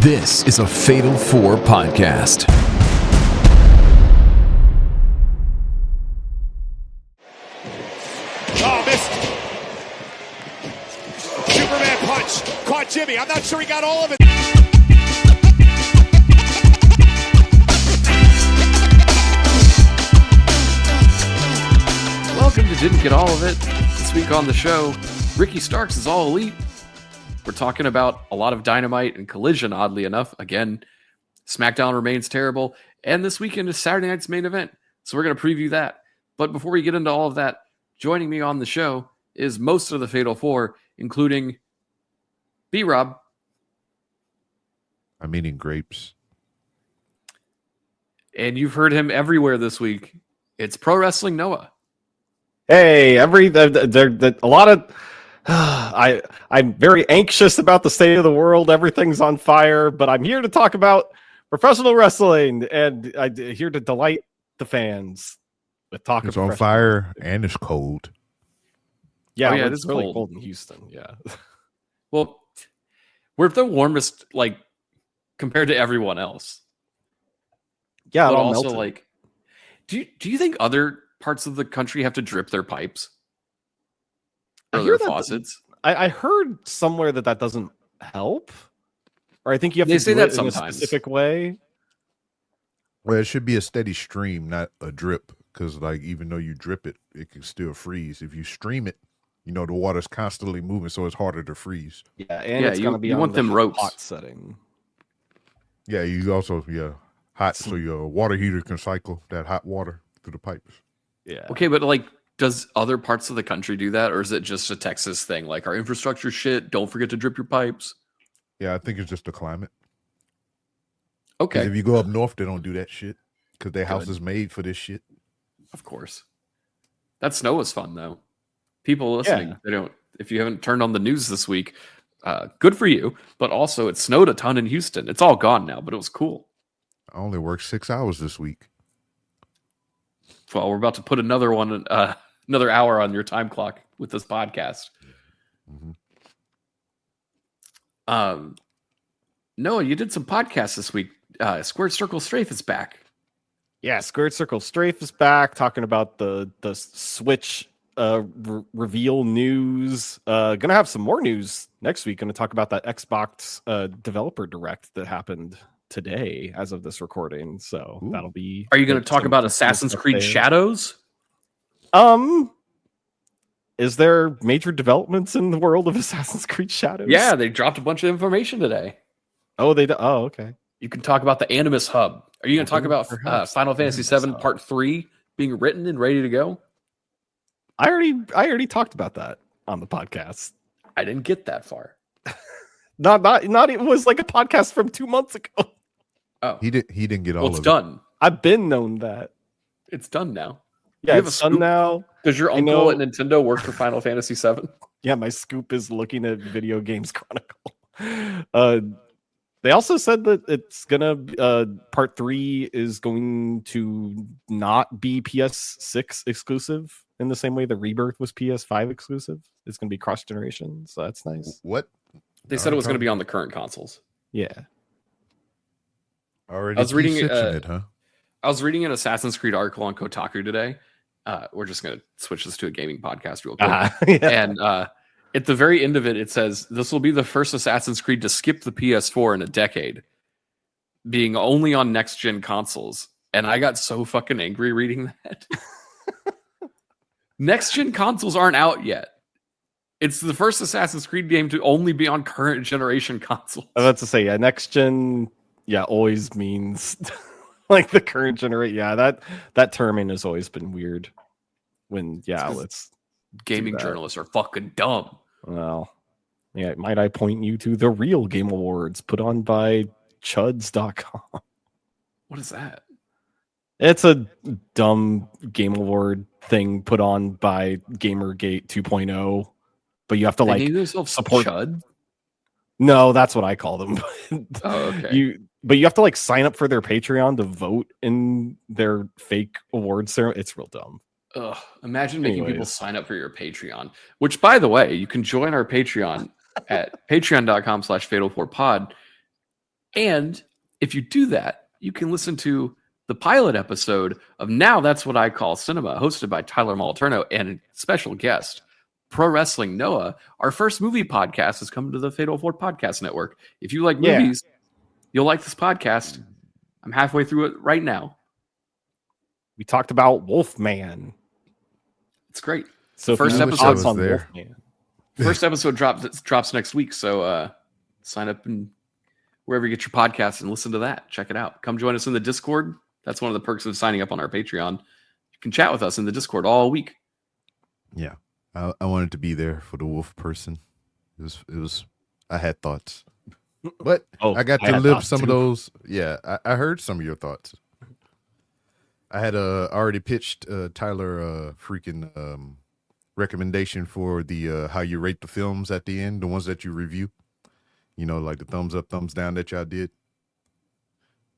This is a Fatal 4 podcast. Oh, missed. Superman punch. Caught Jimmy. I'm not sure he got all of it. Welcome to Didn't Get All of It. This week on the show, Ricky Starks is all elite. We're talking about a lot of Dynamite and Collision, oddly enough. Again, SmackDown remains terrible. And this weekend is Saturday night's main event. So we're going to preview that. But before we get into all of that, joining me on the show is most of the Fatal Four, including B-Rob. I'm eating grapes. And you've heard him everywhere this week. It's Pro Wrestling Noah. Hey, a lot of I'm very anxious about the state of the world. Everything's on fire, but I'm here to talk about professional wrestling, and I'm here to delight the fans with talk. It's on fire and it's cold. Yeah, yeah, it's really cold in Houston. Yeah. Well, we're the warmest, like, compared to everyone else. Yeah, but it all also, melted. like, do you think other parts of the country have to drip their pipes or I hear their that faucets? I heard somewhere that doesn't help, or I think you have They to say do that it in a sometimes. specific way. Well, it should be a steady stream, not a drip, because like even though you drip it, it can still freeze. If you stream it, you know the water's constantly moving, so it's harder to freeze. Yeah, and Yeah, it's you- going to be you on want the them ropes. hot setting. Yeah, you also hot, so your water heater can cycle that hot water through the pipes. Yeah. Okay, but like, does other parts of the country do that, or is it just a Texas thing? Like, our infrastructure shit, don't forget to drip your pipes. Yeah, I think it's just the climate. 'Cause Okay, if you go up north, they don't do that shit because their house Good. is made for this shit. of course. That snow was fun though. People listening, Yeah. they don't. If you haven't turned on the news this week, good for you. But also, it snowed a ton in Houston. It's all gone now, but it was cool. I only worked 6 hours this week. Well, we're about to put another one, another hour on your time clock with this podcast. Mhm. Noah, you did some podcasts this week. Squared Circle Strafe is back. Yeah, Squared Circle Strafe is back, talking about the Switch reveal news. Gonna have some more news next week. Gonna talk about that Xbox developer direct that happened today as of this recording. So Ooh. that'll be. Are you going to talk some about cool Assassin's stuff Creed there. Shadows? Is there major developments in the world of Assassin's Creed Shadows? Yeah, they dropped a bunch of information today. Oh, they do. Oh, okay. You can talk about the Animus Hub. Are you going to talk about Perhaps. Final Fantasy Animus VII Hub. Part 3 being written and ready to go? I already talked about that on the podcast. I didn't get that far. Not. It was like a podcast from 2 months ago. Oh, He didn't get all well, it's of done. I've been known that. It's done now. Yeah, You have it's a done scoop? now. Does your I uncle know. at Nintendo work for Final Fantasy VII? Yeah, my scoop is looking at Video Games Chronicle. They also said that it's gonna part 3 is going to not be PS6 exclusive in the same way the Rebirth was PS5 exclusive. It's gonna be cross generation, so that's nice. what? They said it was going to be on the current consoles. Yeah, Already I was reading, P6ing it, huh? I was reading an Assassin's Creed article on Kotaku today. We're just going to switch this to a gaming podcast real quick. yeah. And at the very end of it, it says, this will be the first Assassin's Creed to skip the PS4 in a decade, being only on next-gen consoles. And I got so fucking angry reading that. Next-gen consoles aren't out yet. It's the first Assassin's Creed game to only be on current generation consoles. I was about to say, yeah, next gen, yeah, always means like the current generation. Yeah, that terming has always been weird. When let's Gaming that. journalists are fucking dumb. Well, yeah, might I point you to the Real Game Awards put on by chuds.com. What is that? It's a dumb Game Award thing put on by Gamergate 2.0, but you have to They like name themselves support- Chud? No, that's what I call them. Oh, okay. You have to like sign up for their Patreon to vote in their fake awards ceremony. It's real dumb. Ugh, imagine making people Anyways. sign up for your Patreon, which, by the way, you can join our Patreon at patreon.com/fatal4pod. And if you do that, you can listen to the pilot episode of Now That's What I Call Cinema, hosted by Tyler Moliterno and special guest, Pro Wrestling Noah. Our first movie podcast is coming to the Fatal 4 Podcast Network. If you like movies, you'll like this podcast. I'm halfway through it right now. We talked about Wolfman. It's great. So first episode on Wolfman. First episode drops next week. So sign up and wherever you get your podcasts and listen to that. Check it out. Come join us in the Discord. That's one of the perks of signing up on our Patreon. You can chat with us in the Discord all week. Yeah. I wanted to be there for the wolf person. It was I had thoughts. But I got to live some of those. Yeah, I heard some of your thoughts. I had already pitched Tyler freaking recommendation for the how you rate the films at the end, the ones that you review. You know, like the thumbs up, thumbs down that y'all did.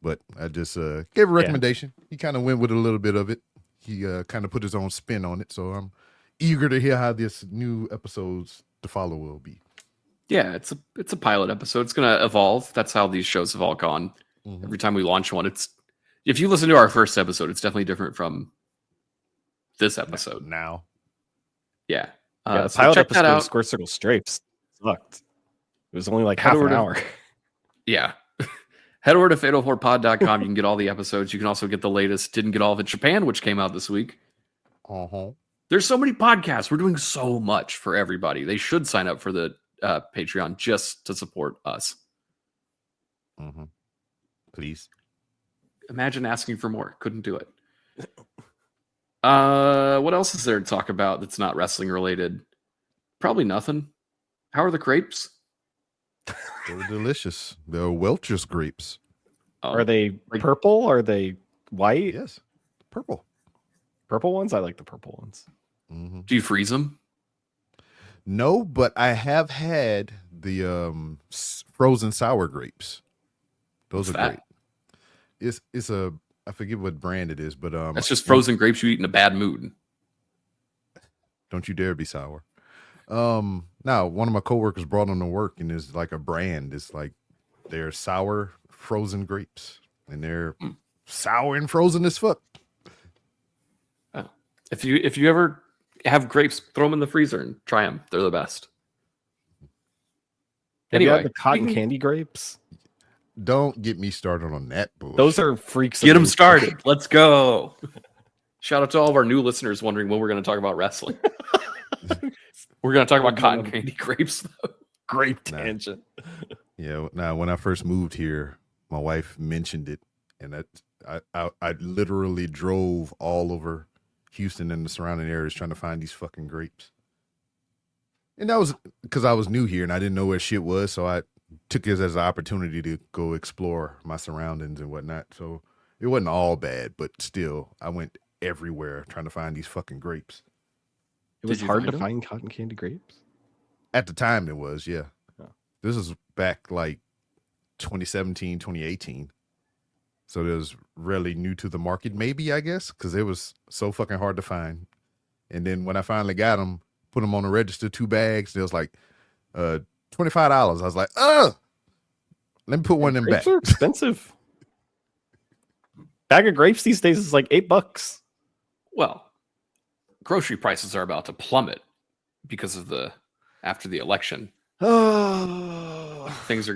But I just gave a recommendation. He kind of went with a little bit of it. He kind of put his own spin on it. So I'm eager to hear how this new episodes to follow will be. Yeah, it's a pilot episode. It's going to evolve. That's how these shows have all gone. Mm-hmm. Every time we launch one, if you listen to our first episode, it's definitely different from this episode. Now. Yeah. The pilot episode of Square Circle Stripes sucked. It was only like half an hour. Yeah. Head over to fatal4pod.com. You can get all the episodes. You can also get the latest Didn't Get All of It Japan, which came out this week. Uh-huh. There's so many podcasts. We're doing so much for everybody. They should sign up for the Patreon just to support us. Mm-hmm. Please. Imagine asking for more. Couldn't do it. What else is there to talk about that's not wrestling related? Probably nothing. How are the crepes? They're delicious. They're Welch's grapes. Are they purple? Are they white? Yes. Purple. Purple ones? I like the purple ones. Mm-hmm. Do you freeze them? No, but I have had the frozen sour grapes. Those are great. It's a I forget what brand it is, but that's just frozen grapes you eat in a bad mood. Don't you dare be sour. Now one of my coworkers brought them to work, and it's like a brand. It's like they're sour frozen grapes, and they're sour and frozen as fuck. Oh. If you ever have grapes, throw them in the freezer and try them. They're the best. Anyway, have you had the cotton candy grapes? Don't get me started on that bullshit. Those are freaks. Get them started. Let's go. Shout out to all of our new listeners wondering when we're going to talk about wrestling. We're going to talk about cotton candy grapes, though. Great tangent. Yeah. Now, when I first moved here, my wife mentioned it, and I literally drove all over Houston and the surrounding areas trying to find these fucking grapes. And that was because I was new here and I didn't know where shit was, so I took it as an opportunity to go explore my surroundings and whatnot. So it wasn't all bad, but still, I went everywhere trying to find these fucking grapes. It was hard to find cotton candy grapes? At the time, it was, yeah. Oh. This is back like 2017, 2018. So it was really new to the market, maybe, I guess, because it was so fucking hard to find. And then when I finally got them, put them on the register, 2 bags, it was like $25. I was like, let me put one of them back. Grapes are expensive. Bag of grapes these days is like $8. Well, grocery prices are about to plummet because of after the election. Oh, things are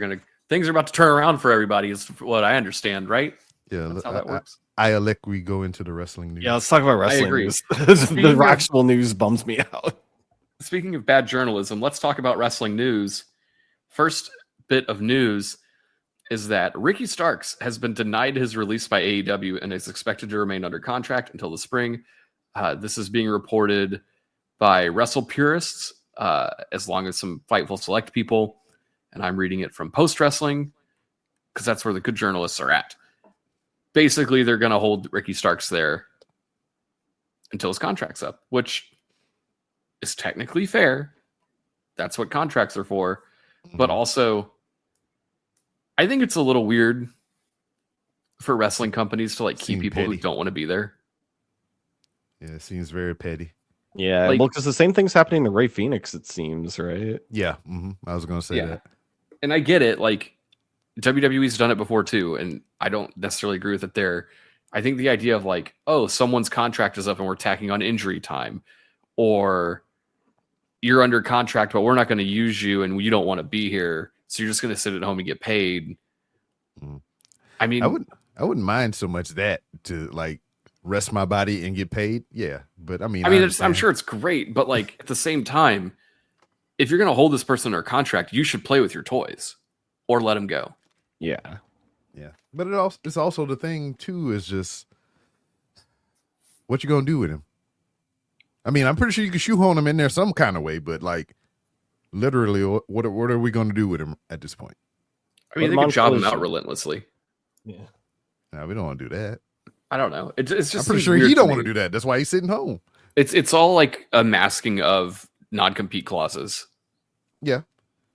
about to turn around for everybody, is what I understand, right? Yeah, that's how that works. I elect we go into the wrestling news. Yeah, let's talk about wrestling. I agree. News. The actual news bums me out. Speaking of bad journalism, let's talk about wrestling news. First bit of news is that Ricky Starks has been denied his release by AEW and is expected to remain under contract until the spring. This is being reported by Wrestle Purists, as long as some Fightful Select people. And I'm reading it from Post Wrestling because that's where the good journalists are at. Basically, they're going to hold Ricky Starks there until his contract's up, which is technically fair. That's what contracts are for. But also, I think it's a little weird for wrestling companies to keep people who don't want to be there. Yeah, it seems very petty. Yeah, well, because the same thing's happening to Ray Phoenix, it seems, right? Yeah, I was going to say that. And I get it. WWE's done it before too, and I don't necessarily agree with it there. I think the idea of like, oh, someone's contract is up and we're tacking on injury time, or you're under contract, but we're not going to use you and you don't want to be here, so you're just going to sit at home and get paid. I mean, I wouldn't mind so much that to like rest my body and get paid. Yeah, but I mean, I'm sure it's great, but like at the same time, if you're going to hold this person under contract, you should play with your toys or let them go. Yeah. But it's also the thing too is just what you gonna do with him. I mean, I'm pretty sure you can shoehorn him in there some kind of way, but like literally, what are we gonna do with him at this point? I mean, they could job him out relentlessly. Yeah. No, we don't want to do that. I don't know. It's just I'm pretty sure he don't want to do that. That's why he's sitting home. It's all like a masking of non-compete clauses. Yeah.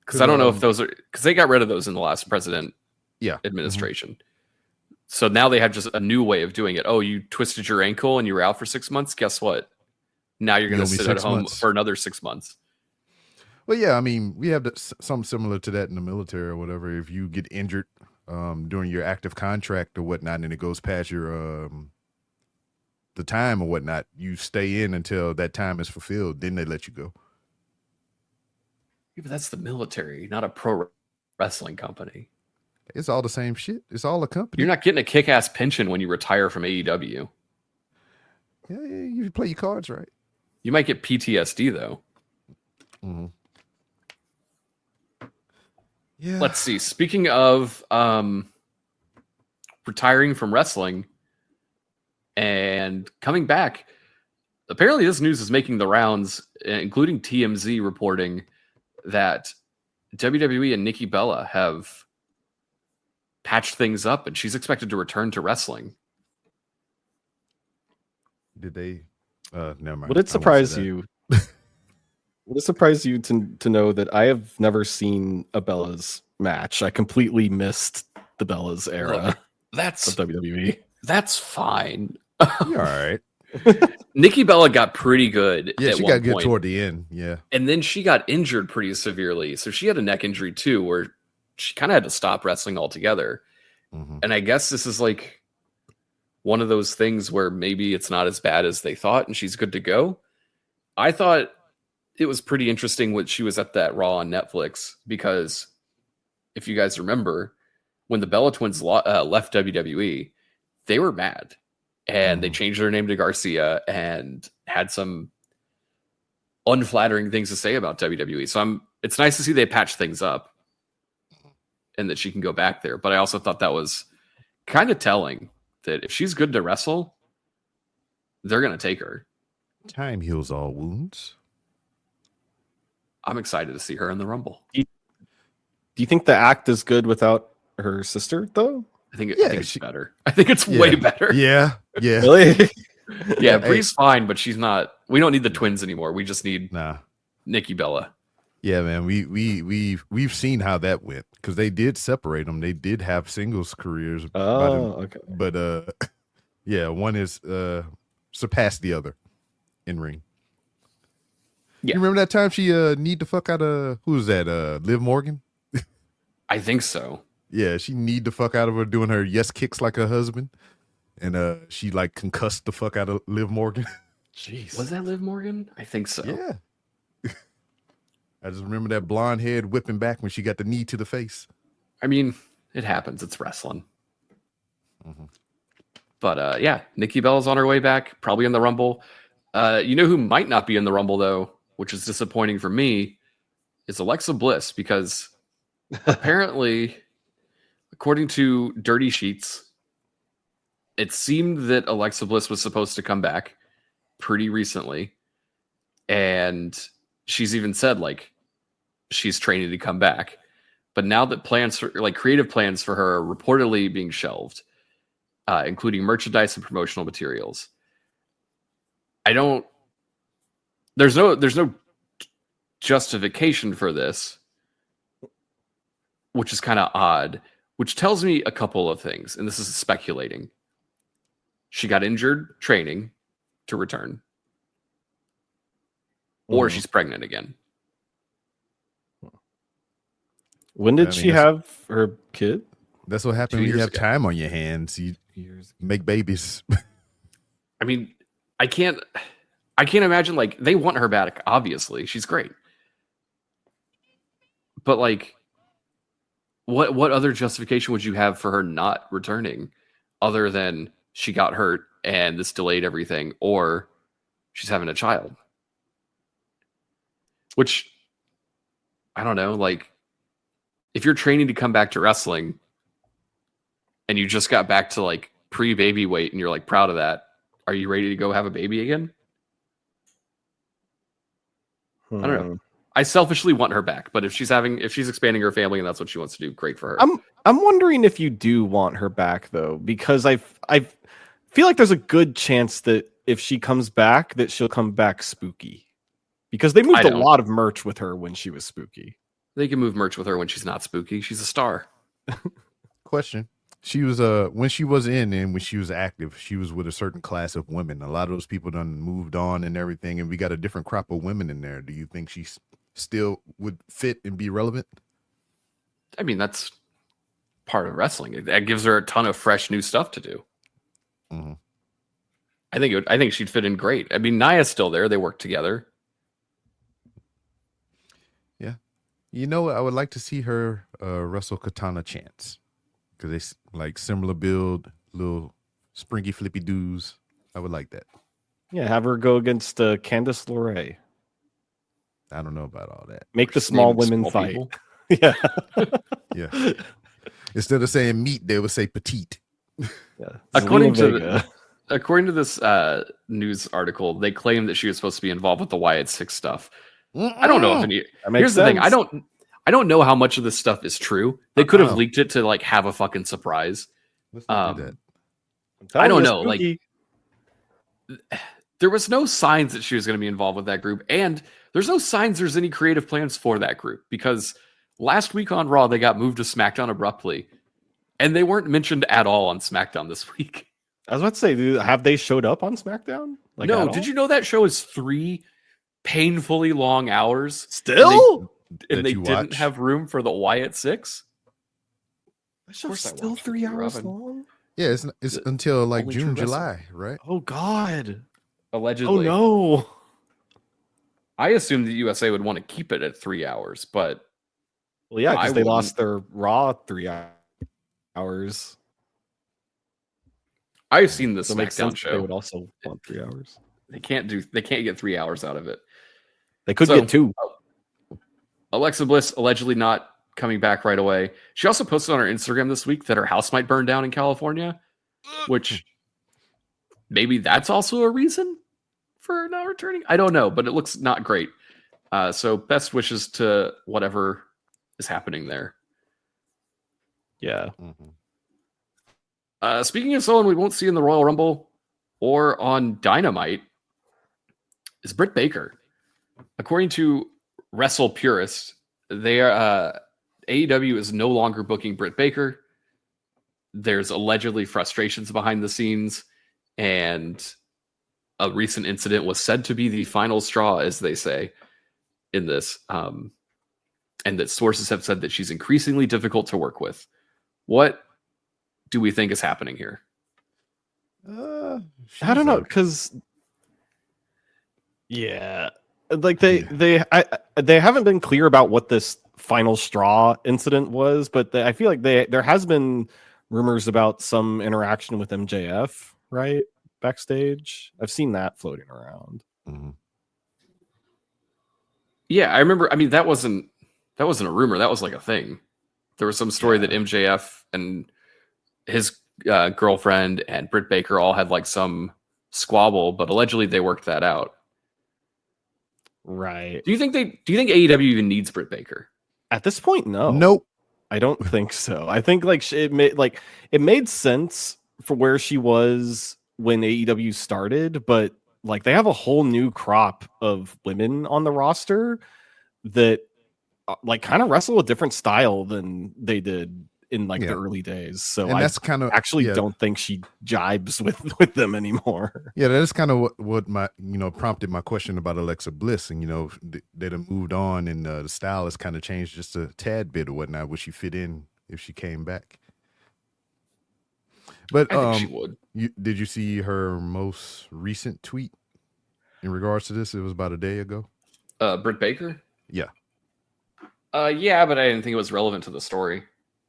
Because I don't know if those are because they got rid of those in the last president Mm-hmm. administration. So now they have just a new way of doing it. Oh, you twisted your ankle and you were out for 6 months. Guess what? Now you're going to sit at home for another 6 months. Well, yeah, I mean, we have something similar to that in the military or whatever. If you get injured during your active contract or whatnot, and it goes past your the time or whatnot, you stay in until that time is fulfilled. Then they let you go. Yeah, but that's the military, not a pro wrestling company. It's all the same shit. It's all a company. You're not getting a kick-ass pension when you retire from AEW. Yeah, you play your cards right. You might get PTSD though. Mm-hmm. Yeah. Let's see. Speaking of retiring from wrestling and coming back, apparently this news is making the rounds, including TMZ reporting that WWE and Nikki Bella have patched things up and she's expected to return to wrestling. Did they? Never mind. Would it surprise you? Would it surprise you to know that I have never seen a Bella's match? I completely missed the Bella's era. Look, that's of WWE. That's fine. You're all right. Nikki Bella got pretty good. Yeah, at she one got good point. toward the end. Yeah. And then she got injured pretty severely. So she had a neck injury too, where she kind of had to stop wrestling altogether. Mm-hmm. And I guess this is like one of those things where maybe it's not as bad as they thought and she's good to go. I thought it was pretty interesting when she was at that Raw on Netflix, because if you guys remember, when the Bella Twins left WWE, they were mad and they changed their name to Garcia and had some unflattering things to say about WWE. So it's nice to see they patch things up and that she can go back there. But I also thought that was kind of telling that if she's good to wrestle, they're going to take her. Time heals all wounds. I'm excited to see her in the Rumble. Do you think the act is good without her sister, though? I think it's better. I think it's way better. Yeah. Really? Yeah, Bree's fine, but she's not. We don't need the twins anymore. We just need Nikki Bella. Yeah, man. We've seen how that went, because they did separate them. They did have singles careers. Okay. But yeah, one is surpassed the other in ring. Yeah. You remember that time she need the fuck out of who was that? Liv Morgan? I think so. Yeah, she need the fuck out of her doing her yes kicks like her husband. And she like concussed the fuck out of Liv Morgan. Jeez. Was that Liv Morgan? I think so. Yeah. I just remember that blonde head whipping back when she got the knee to the face. I mean, it happens. It's wrestling. Mm-hmm. But yeah, Nikki Bella's on her way back, probably in the Rumble. You know who might not be in the Rumble, though, which is disappointing for me, is Alexa Bliss, because apparently, according to Dirty Sheets, it seemed that Alexa Bliss was supposed to come back pretty recently. And she's even said, like, she's training to come back. But now that plans for, like, creative plans for her are reportedly being shelved, including merchandise and promotional materials. There's no justification for this, which is kind of odd, which tells me a couple of things. And this is speculating. She got injured training to return, or she's pregnant again. When did she have her kid? That's what happens when you have time on your hands. You make babies. I mean, I can't imagine, like, they want her back. Obviously, she's great, but like, what other justification would you have for her not returning, other than she got hurt and this delayed everything, or she's having a child? Which, I don't know. Like, if you're training to come back to wrestling, and you just got back to like pre-baby weight, and you're like proud of that, are you ready to go have a baby again? I don't know. I selfishly want her back, but if she's expanding her family and that's what she wants to do, great for her. I'm wondering if you do want her back though, because I feel like there's a good chance that if she comes back, that she'll come back spooky, because they moved a lot of merch with her when she was spooky. They can move merch with her when she's not spooky. She's a star. Question. She was when she was in and when she was active, she was with a certain class of women. A lot of those people done moved on and everything, and we got a different crop of women in there. Do you think she still would fit and be relevant? I mean, that's part of wrestling. That gives her a ton of fresh new stuff to do. Mm-hmm. I think she'd fit in great. I mean, Nia's still there. They work together. Yeah. You know, I would like to see her wrestle Katana Chance, because they like similar build, little springy flippy doos. I would like that. Yeah, have her go against Candice LeRae. I don't know about all that. Make the small women fight. Yeah. Yeah. Instead of saying meat, they would say petite. Yeah. According to this news article, they claim that she was supposed to be involved with the Wyatt Six stuff. I don't know if any. Here's the thing: I don't know how much of this stuff is true. They could have leaked it to like have a fucking surprise. Let's not do that. I don't know. Like, there was no signs that she was going to be involved with that group, and there's no signs there's any creative plans for that group, because last week on Raw they got moved to SmackDown abruptly, and they weren't mentioned at all on SmackDown this week. I was about to say, have they showed up on SmackDown? Like, no. Did you know that show is 3 painfully long hours still? And they didn't have room for the Wyatt Six. That show's still 3 hours long. Yeah, it's until like June, July, right? Oh God, allegedly. Oh no. I assumed the USA would want to keep it at 3 hours, but well, yeah, because they lost their Raw 3 hours. I've seen the SmackDown show. They would also want 3 hours. They can't get 3 hours out of it. They could get 2. Alexa Bliss allegedly not coming back right away. She also posted on her Instagram this week that her house might burn down in California, which maybe that's also a reason for her not returning. I don't know, but it looks not great. So best wishes to whatever is happening there. Yeah. Mm-hmm. Speaking of someone we won't see in the Royal Rumble or on Dynamite, is Britt Baker. According to Wrestle Purist, AEW is no longer booking Britt Baker. There's allegedly frustrations behind the scenes, and a recent incident was said to be the final straw, as they say in this, and that sources have said that she's increasingly difficult to work with. What do we think is happening here? I don't know, because like they haven't been clear about what this final straw incident was, but I feel like there has been rumors about some interaction with MJF, right, backstage. I've seen that floating around. Mm-hmm. Yeah, I remember. I mean, that wasn't a rumor. That was like a thing. There was some story that MJF and his girlfriend and Britt Baker all had like some squabble, but allegedly they worked that out. Right. Do you think AEW even needs Britt Baker? At this point, no. Nope. I don't think so. I think like it made sense for where she was when AEW started, but like they have a whole new crop of women on the roster that like kind of wrestle a different style than they did in like the early days. So and that's kind of actually don't think she jibes with them anymore. Yeah, that's kind of what my prompted my question about Alexa Bliss, and they'd have moved on, and the style has kind of changed just a tad bit or whatnot. Would she fit in if she came back? But I think she would. Did you see her most recent tweet in regards to this? It was about a day ago. Britt Baker? Yeah. Yeah, but I didn't think it was relevant to the story.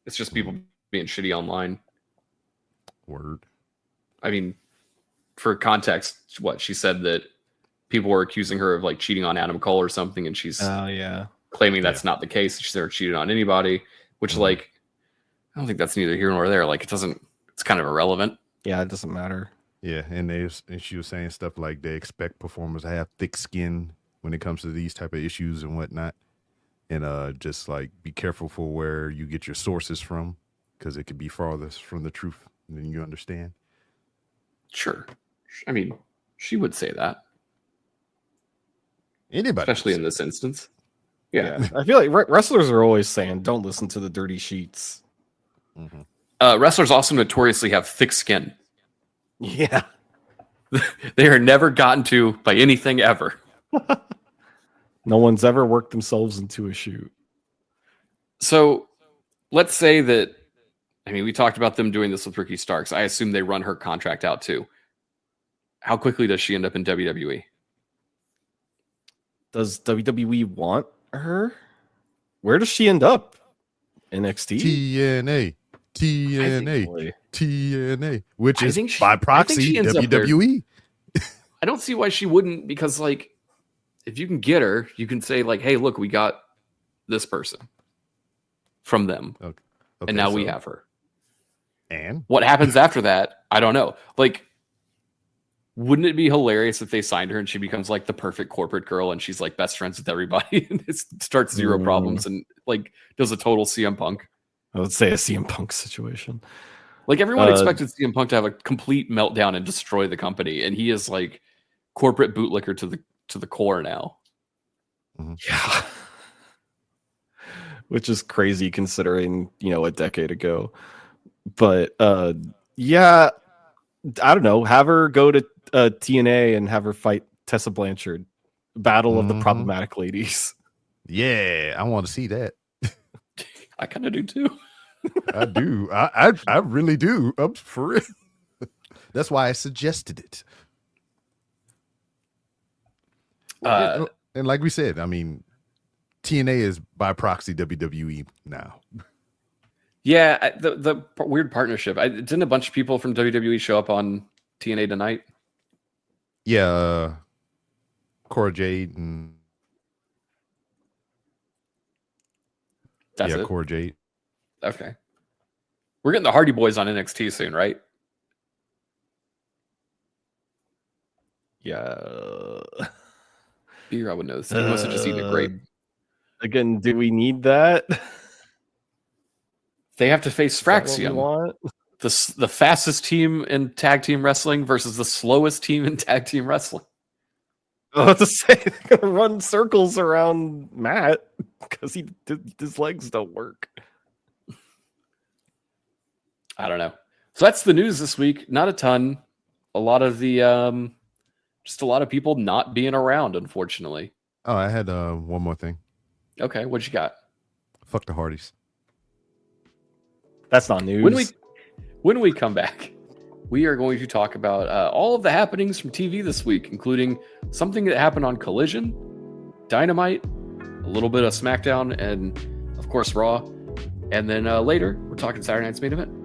It's just people being shitty online. Word. I mean, for context, she said that people were accusing her of like cheating on Adam Cole or something, and she's claiming that's not the case. She's never cheated on anybody, which like I don't think that's neither here nor there. Like it's kind of irrelevant. Yeah, it doesn't matter. Yeah, and she was saying stuff like they expect performers to have thick skin when it comes to these type of issues and whatnot, and just like be careful for where you get your sources from, because it could be farthest from the truth than you understand. Sure, I mean, she would say that. Anybody, especially in this instance. Yeah. I feel like wrestlers are always saying, "Don't listen to the dirty sheets." Wrestlers also notoriously have thick skin. Yeah, they are never gotten to by anything ever. No one's ever worked themselves into a shoot. So let's say that, I mean, we talked about them doing this with Ricky Starks. I assume they run her contract out too. How quickly does she end up in WWE? Does WWE want her? Where does she end up? NXT? TNA, which is by proxy WWE. I don't see why she wouldn't, because like if you can get her, you can say like, hey, look, we got this person from them. Okay, and now we have her. And what happens after that, I don't know. Like, wouldn't it be hilarious if they signed her and she becomes like the perfect corporate girl and she's like best friends with everybody and it starts zero problems and like does a total CM Punk? I would say a CM Punk situation. Like everyone expected CM Punk to have a complete meltdown and destroy the company, and he is like corporate bootlicker to the core now. Yeah, which is crazy considering a decade ago. But yeah, I don't know. Have her go to TNA and have her fight Tessa Blanchard. Battle of the problematic ladies. Yeah, I want to see that. I kind of do too. I do. I really do. I'm for real. That's why I suggested it. And like we said, I mean, TNA is by proxy WWE now. Yeah, the weird partnership. Didn't a bunch of people from WWE show up on TNA tonight? Yeah, Cora Jade and that's it. Cora Jade. Okay, we're getting the Hardy Boys on NXT soon, right? Yeah. Beer, I would know this. He must have just eaten a grape. Again, do we need that? They have to face Fraxium, the fastest team in tag team wrestling versus the slowest team in tag team wrestling. I was to say they're gonna run circles around Matt because his legs don't work. I don't know. So that's the news this week. Not a ton. A lot of the just a lot of people not being around, unfortunately. Oh, I had one more thing. Okay, what you got? Fuck the Hardys. That's not news. When we come back, we are going to talk about all of the happenings from TV this week, including something that happened on Collision, Dynamite, a little bit of SmackDown, and of course Raw. And then later, we're talking Saturday Night's Main Event.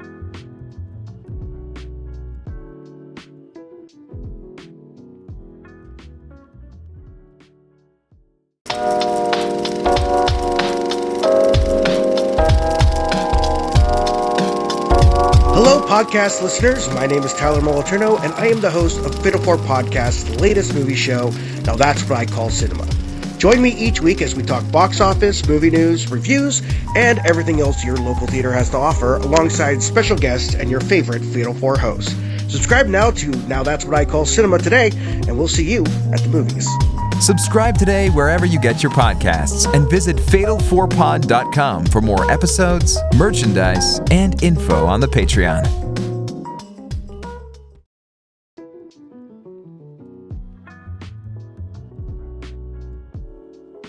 Hello, podcast listeners. My name is Tyler Moliterno, and I am the host of Fatal 4 Podcast's latest movie show, Now That's What I Call Cinema. Join me each week as we talk box office, movie news, reviews, and everything else your local theater has to offer, alongside special guests and your favorite Fatal 4 hosts. Subscribe now to Now That's What I Call Cinema today, and we'll see you at the movies. Subscribe today wherever you get your podcasts and visit fatal4pod.com for more episodes, merchandise, and info on the Patreon.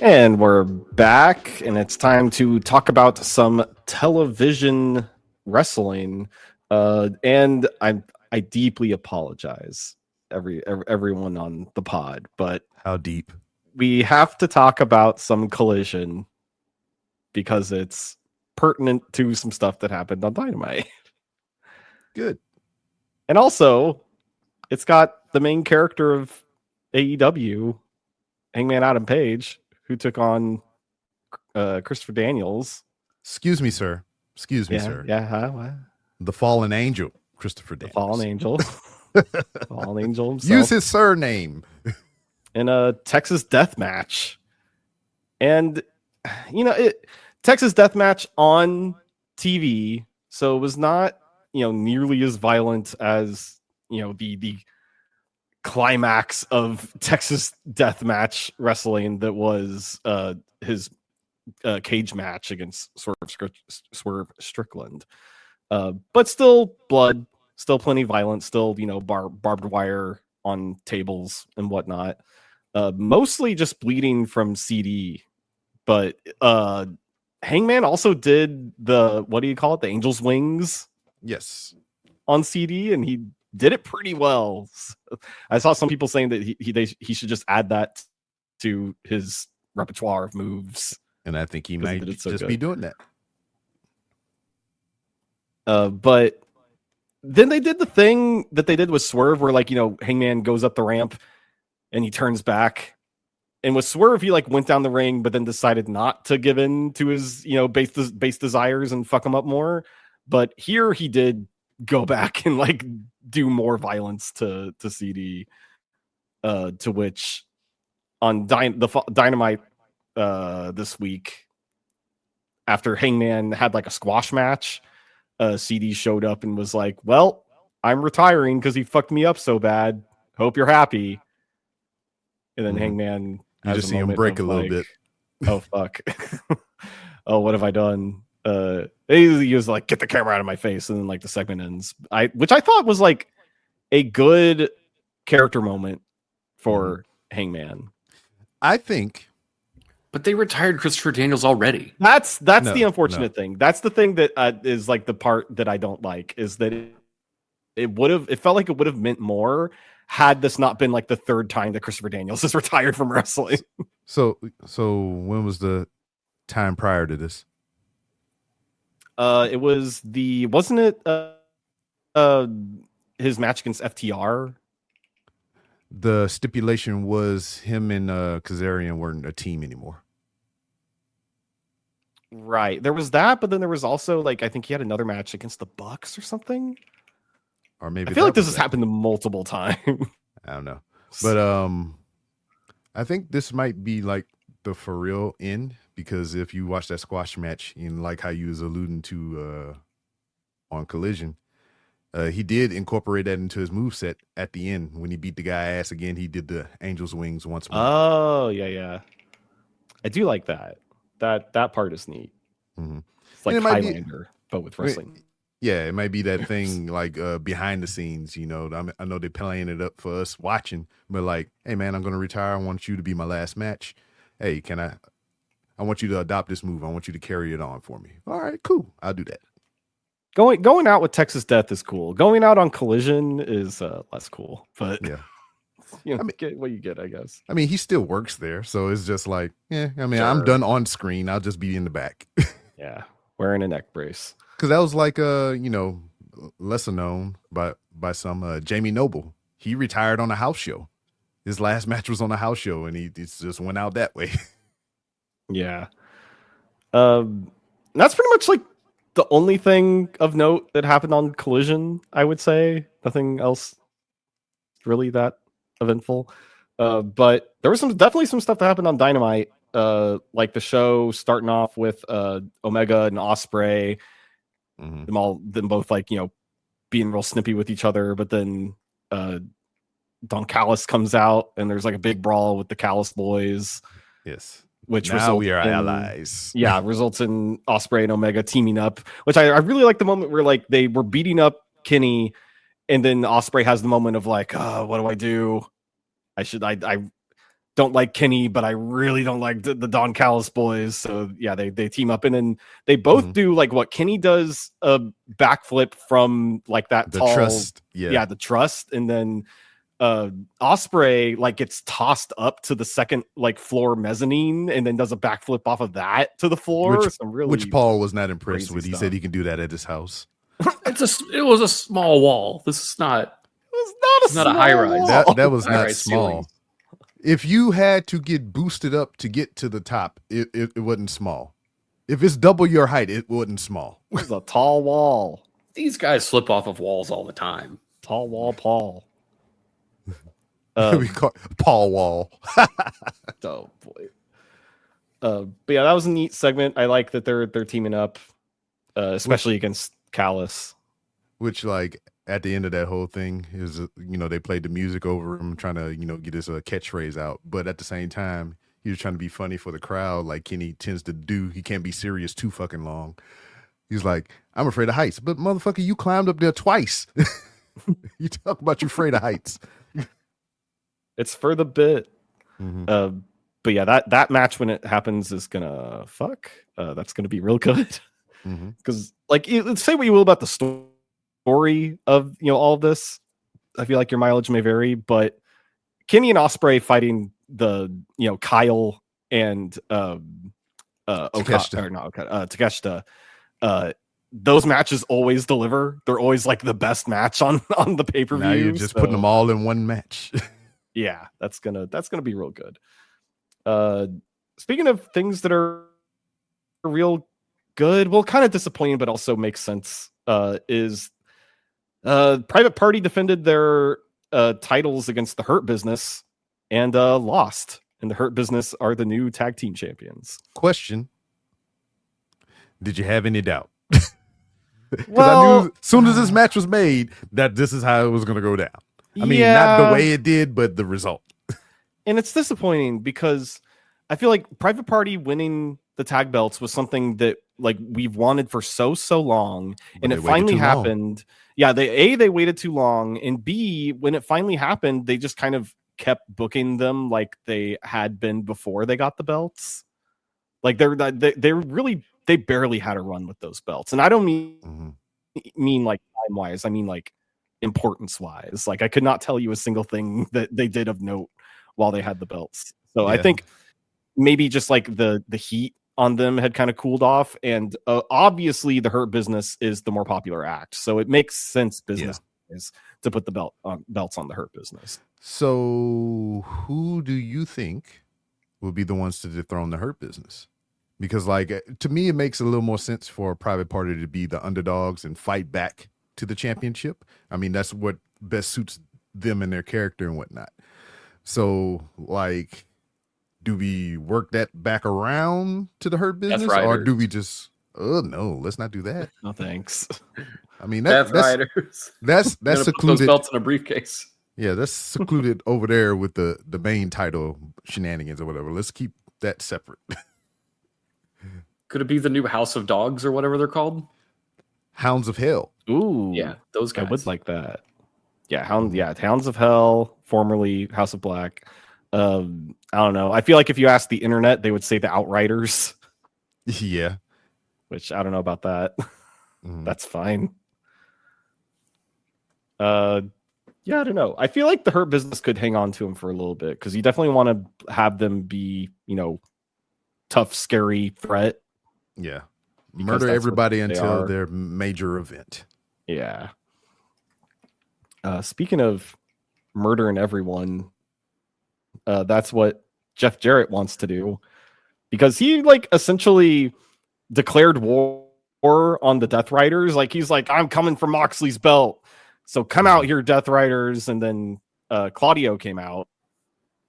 And we're back, and it's time to talk about some television wrestling. And I deeply apologize, everyone on the pod, but how deep? We have to talk about some Collision because it's pertinent to some stuff that happened on Dynamite. Good. And also, it's got the main character of AEW, Hangman Adam Page, who took on Christopher Daniels. Excuse me, sir. Sir. Yeah. What? The fallen angel, Christopher Daniels. The fallen angel. Fallen angel himself. Use his surname. In a Texas death match. And, Texas death match on TV. So it was not, nearly as violent as, the climax of Texas death match wrestling that was his cage match against Swerve Strickland. But still blood, still plenty violent, still, barbed wire on tables and whatnot. Mostly just bleeding from CD. But Hangman also did the, what do you call it? The Angel's Wings. Yes. On CD, and he did it pretty well. I saw some people saying that he should just add that to his repertoire of moves. And I think he might be doing that. But then they did the thing that they did with Swerve where, Hangman goes up the ramp and he turns back. And with Swerve, he went down the ring, but then decided not to give in to his, base desires and fuck him up more. But here he did go back and do more violence to CD. To which on Dynamite this week, after Hangman had a squash match, CD showed up and was like, "Well, I'm retiring because he fucked me up so bad. Hope you're happy." And then Hangman, you just see him break a little bit. Oh fuck! Oh, what have I done? He was like, "Get the camera out of my face," and then the segment ends. Which I thought was a good character moment for Hangman. I think. But they retired Christopher Daniels already. That's the unfortunate thing. That's the thing that is the part that I don't like is that it felt like it would have meant more had this not been the third time that Christopher Daniels is retired from wrestling. So when was the time prior to this? It was wasn't it his match against FTR? The stipulation was him and Kazarian weren't a team anymore. Right. There was that, but then there was also I think he had another match against the Bucks or something. Or maybe I feel this has happened multiple times. I don't know. But I think this might be the for real end, because if you watch that squash match and how you was alluding to on Collision, he did incorporate that into his moveset at the end. When he beat the guy ass again, he did the Angel's Wings once more. Oh, yeah. I do like that. That part is neat. Mm-hmm. It's Highlander, but with wrestling. Yeah, it might be that thing behind the scenes, I know they're playing it up for us watching, but hey man, I'm going to retire. I want you to be my last match. Hey, I want you to adopt this move. I want you to carry it on for me. All right, cool. I'll do that. Going out with Texas Death is cool. Going out on Collision is less cool, but yeah. Get what you get, I guess. I mean, he still works there, so it's just sure. I'm done on screen. I'll just be in the back. Yeah, wearing a neck brace. Because that was lesser known by some Jamie Noble. He retired on a house show. His last match was on a house show, and he just went out that way. Yeah. That's pretty much the only thing of note that happened on Collision, I would say. Nothing else really that eventful. But there was definitely some stuff that happened on Dynamite. The show starting off with Omega and Ospreay. Mm-hmm. Them both being real snippy with each other, but then Don Callis comes out and there's a big brawl with the Callis boys. Yes. Which now we are allies. Yeah, results in Ospreay and Omega teaming up, which I really like the moment where they were beating up Kenny, and then Ospreay has the moment of what do I do? don't like Kenny, but I really don't like the Don Callis boys. So yeah, they team up, and then they both do like what Kenny does, a backflip from like that the tall trust. the trust, and then Osprey like gets tossed up to the second like floor mezzanine and then does a backflip off of that to the floor. Which Paul was not impressed with. He said he can do that at his house. It was a small wall. This is not. It's not a high rise. That was not small. Ceilings. If you had to get boosted up to get to the top, it wasn't small. If it's double your height, it wasn't small. It's a tall wall. These guys slip off of walls all the time. Tall wall, Paul. We call Paul Wall. Oh boy. But yeah, that was a neat segment. I like that they're teaming up, especially against Callis. Which, like, at the end of that whole thing is, they played the music over him, trying to, get his catchphrase out. But at the same time, he was trying to be funny for the crowd, like Kenny tends to do. He can't be serious too fucking long. He's like, I'm afraid of heights, but motherfucker, you climbed up there twice. You talk about you afraid of heights. It's for the bit. Mm-hmm. But yeah, that match when it happens is gonna fuck. That's gonna be real good. Because like, say what you will about the story of all of this, I feel like your mileage may vary, but Kenny and Osprey fighting the Kyle and Takeshita, those matches always deliver. They're always like the best match on the pay-per-view. Now you're just putting them all in one match. Yeah, that's gonna be real good. Speaking of things that are real good, well, kind of disappointing, but also makes sense, is Private Party defended their titles against the Hurt Business and lost. And the Hurt Business are the new tag team champions. Question: did you have any doubt? Well, I knew as soon as this match was made that this is how it was going to go down. I mean, not the way it did, but the result. And it's disappointing because I feel like Private Party winning the tag belts was something that like we've wanted for so long, and it finally happened. Yeah, they waited too long, and B, when it finally happened, they just kind of kept booking them like they had been before they got the belts. Like they barely had a run with those belts, and I don't mean like time wise. I mean like importance wise. Like I could not tell you a single thing that they did of note while they had the belts. So I think maybe just like the heat on them had kind of cooled off, and obviously the Hurt Business is the more popular act, so it makes sense business is to put the belts on the Hurt Business. So who do you think will be the ones to dethrone the Hurt Business? Because like to me, it makes a little more sense for a Private Party to be the underdogs and fight back to the championship. I mean, that's what best suits them and their character and whatnot. So like, do we work that back around to the Hurt Business, or do we just? Oh no, let's not do that. No thanks. I mean, Death Riders. That's secluded. Put those belts in a briefcase. Yeah, that's secluded over there with the main title shenanigans or whatever. Let's keep that separate. Could it be the new House of Dogs or whatever they're called? Hounds of Hell. Ooh, yeah, those guys. I would like that. Yeah, Hounds of Hell, formerly House of Black. I don't know. I feel like if you ask the internet, they would say the Outriders. Yeah, which I don't know about that. That's fine. Yeah, I don't know. I feel like the Hurt Business could hang on to him for a little bit because you definitely want to have them be, tough, scary threat. Yeah. Murder everybody until their major event. Yeah. Speaking of murdering everyone, that's what Jeff Jarrett wants to do, because he like essentially declared war on the Death Riders. Like he's like, I'm coming for Moxley's belt, so come out here, Death Riders. And then Claudio came out,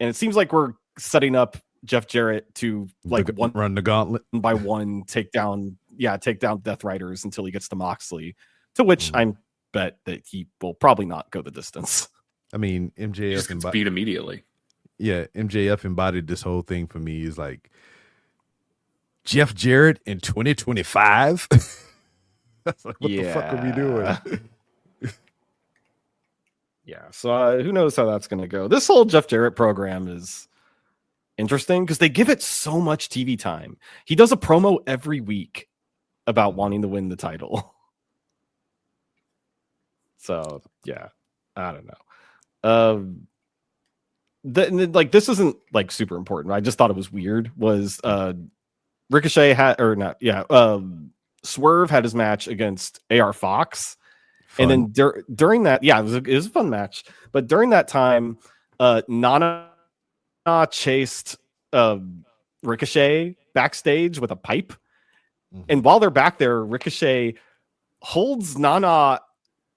and it seems like we're setting up Jeff Jarrett to like run the gauntlet by one, take down Death Riders until he gets to Moxley, to which I bet that he will probably not go the distance. I mean, MJF gets beat immediately. Yeah, MJF embodied this whole thing for me. Is like Jeff Jarrett in 2025. That's like, what the fuck are we doing? Yeah, so who knows how that's going to go. This whole Jeff Jarrett program is interesting because they give it so much TV time. He does a promo every week about wanting to win the title. So yeah, I don't know. This isn't like super important. I just thought it was weird. Was Ricochet had or not? Yeah, Swerve had his match against AR Fox, and then during that, yeah, it was a fun match. But during that time, Nana chased Ricochet backstage with a pipe, and while they're back there, Ricochet holds Nana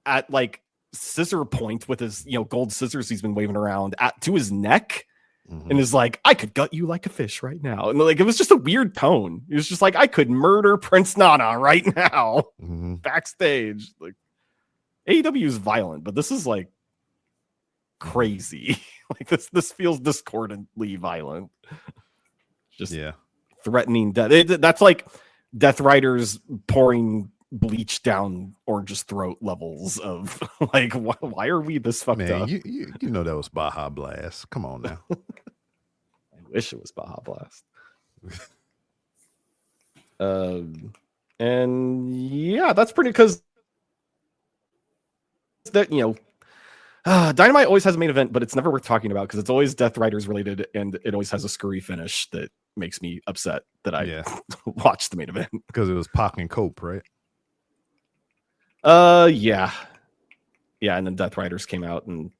at like scissor point with his gold scissors he's been waving around to his neck, and is like, I could gut you like a fish right now. And like, it was just a weird tone. It was just like, I could murder Prince Nana right now backstage. Like, AEW is violent, but this is like crazy. Like this feels discordantly violent. Just threatening death. That's like Death Riders pouring bleach down Orange's throat levels of like, why are we this fucked up? You know that was Baja Blast. Come on now. I wish it was Baja Blast. And yeah, that's pretty because that Dynamite always has a main event, but it's never worth talking about because it's always Death Riders related, and it always has a screwy finish that makes me upset that I watched the main event because it was Pac and Cope, right? Yeah, and then Death Riders came out and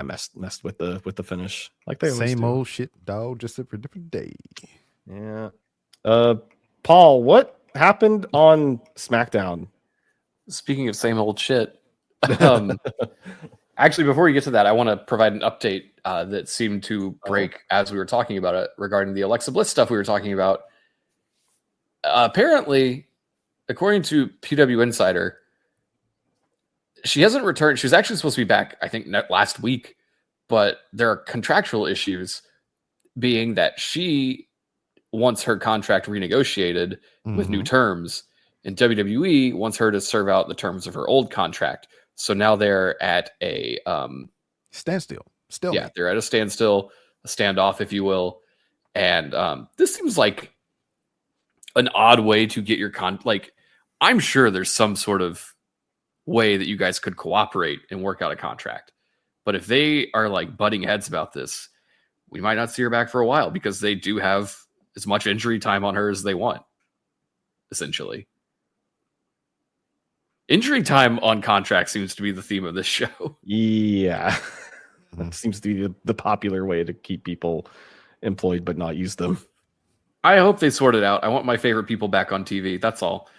messed with the finish like they always same do. old shit, dog, just a different day. Yeah. Paul, what happened on SmackDown? Speaking of same old shit, actually, before we get to that, I want to provide an update that seemed to break as we were talking about it regarding the Alexa Bliss stuff we were talking about. Apparently, according to PW Insider, she hasn't returned. She was actually supposed to be back, I think, last week, but there are contractual issues, being that she wants her contract renegotiated with new terms, and WWE wants her to serve out the terms of her old contract. So now they're at a standstill. Still, yeah, they're at a standstill, a standoff, if you will. And this seems like an odd way to get your I'm sure there's some sort of way that you guys could cooperate and work out a contract. But if they are like butting heads about this, we might not see her back for a while because they do have as much injury time on her as they want, essentially. Injury time on contract seems to be the theme of this show. Yeah. That seems to be the popular way to keep people employed but not use them. I hope they sort it out. I want my favorite people back on TV. That's all.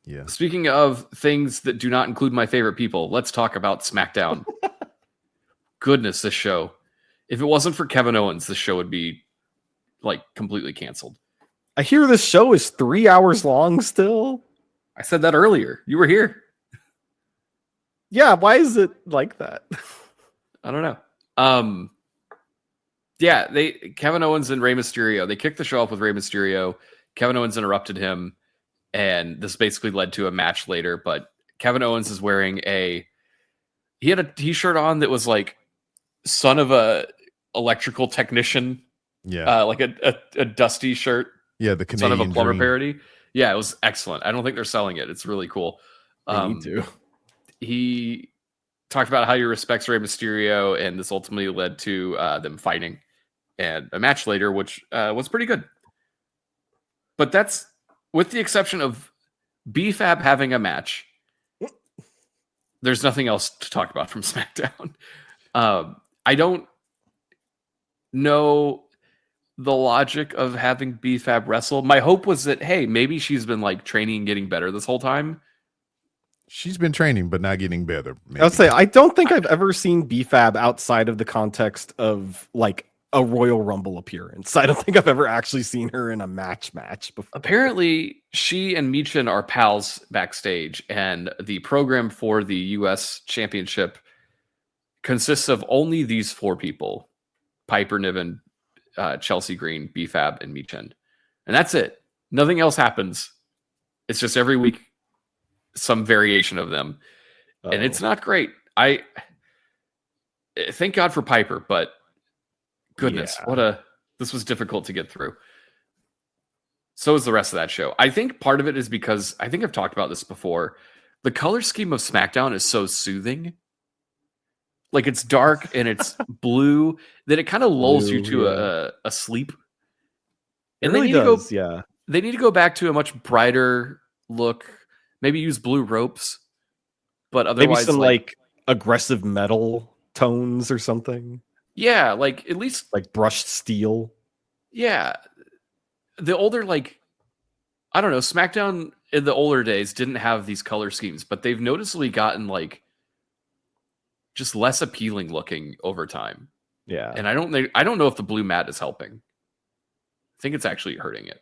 Yeah. Speaking of things that do not include my favorite people, let's talk about SmackDown. Goodness, this show. If it wasn't for Kevin Owens, this show would be like completely canceled. I hear this show is 3 hours long still. I said that earlier. You were here. Yeah, why is it like that? I don't know. Yeah, Kevin Owens and Rey Mysterio, they kicked the show off with Rey Mysterio. Kevin Owens interrupted him, and this basically led to a match later, but Kevin Owens is wearing he had a t-shirt on that was like son of a electrical technician. Yeah. Like a dusty shirt. Yeah, the Canadian son of a plumber dream. parody. Yeah, it was excellent. I don't think they're selling it. It's really cool. They need to. He talked about how he respects Rey Mysterio, and this ultimately led to them fighting and a match later, which was pretty good. But that's with the exception of BFAB having a match. There's nothing else to talk about from SmackDown. I don't know the logic of having BFAB wrestle. My hope was that, hey, maybe she's been like training and getting better this whole time. She's been training, but not getting better. Maybe. I'll say I don't think I've ever seen BFAB outside of the context of like a Royal Rumble appearance. I don't think I've ever actually seen her in a match before. Apparently, she and Michin are pals backstage, and the program for the U.S. Championship consists of only these four people: Piper Niven, Chelsea Green, BFAB, and Michin. And that's it. Nothing else happens. It's just every week some variation of them. And it's not great. I thank God for Piper, but Goodness, this was difficult to get through. So is the rest of that show. I think part of it is because, I think I've talked about this before, the color scheme of SmackDown is so soothing. Like, it's dark and it's blue that it kind of lulls you to a sleep. And it really does, they need to go back to a much brighter look. Maybe use blue ropes, but otherwise, maybe some like aggressive metal tones or something. Yeah, like at least like brushed steel. Yeah. The older, like, I don't know, SmackDown in the older days didn't have these color schemes, but they've noticeably gotten like just less appealing looking over time. Yeah. And I don't know if the blue mat is helping. I think it's actually hurting it.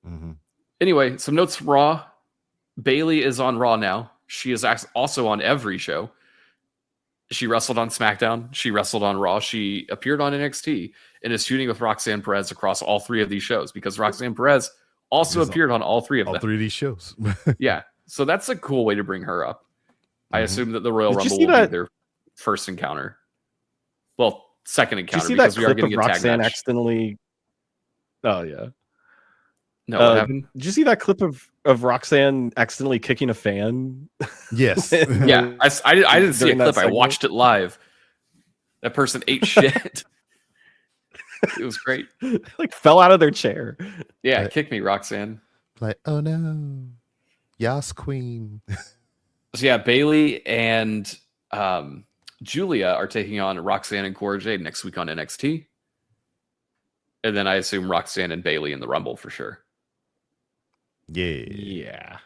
Mm-hmm. Anyway, some notes from Raw. Bayley is on Raw now. She is also on every show. She wrestled on SmackDown. She wrestled on Raw. She appeared on NXT and is shooting with Roxanne Perez across all three of these shows because Roxanne Perez also appeared on all three of them. All three of these shows. Yeah. So that's a cool way to bring her up. I assume that the Royal Rumble will be their first encounter. Well, second encounter. Did you see that clip of Roxanne accidentally? Oh, yeah. No, what happened? Did you see that clip of Roxanne accidentally kicking a fan? Yes. Yeah, I didn't see a clip. I watched it live. That person ate shit. It was great. Like fell out of their chair. Yeah, kick me, Roxanne. Like, oh no, Yas Queen. So yeah, Bayley and Julia are taking on Roxanne and Cora Jade next week on NXT. And then I assume Roxanne and Bayley in the Rumble for sure. Yeah.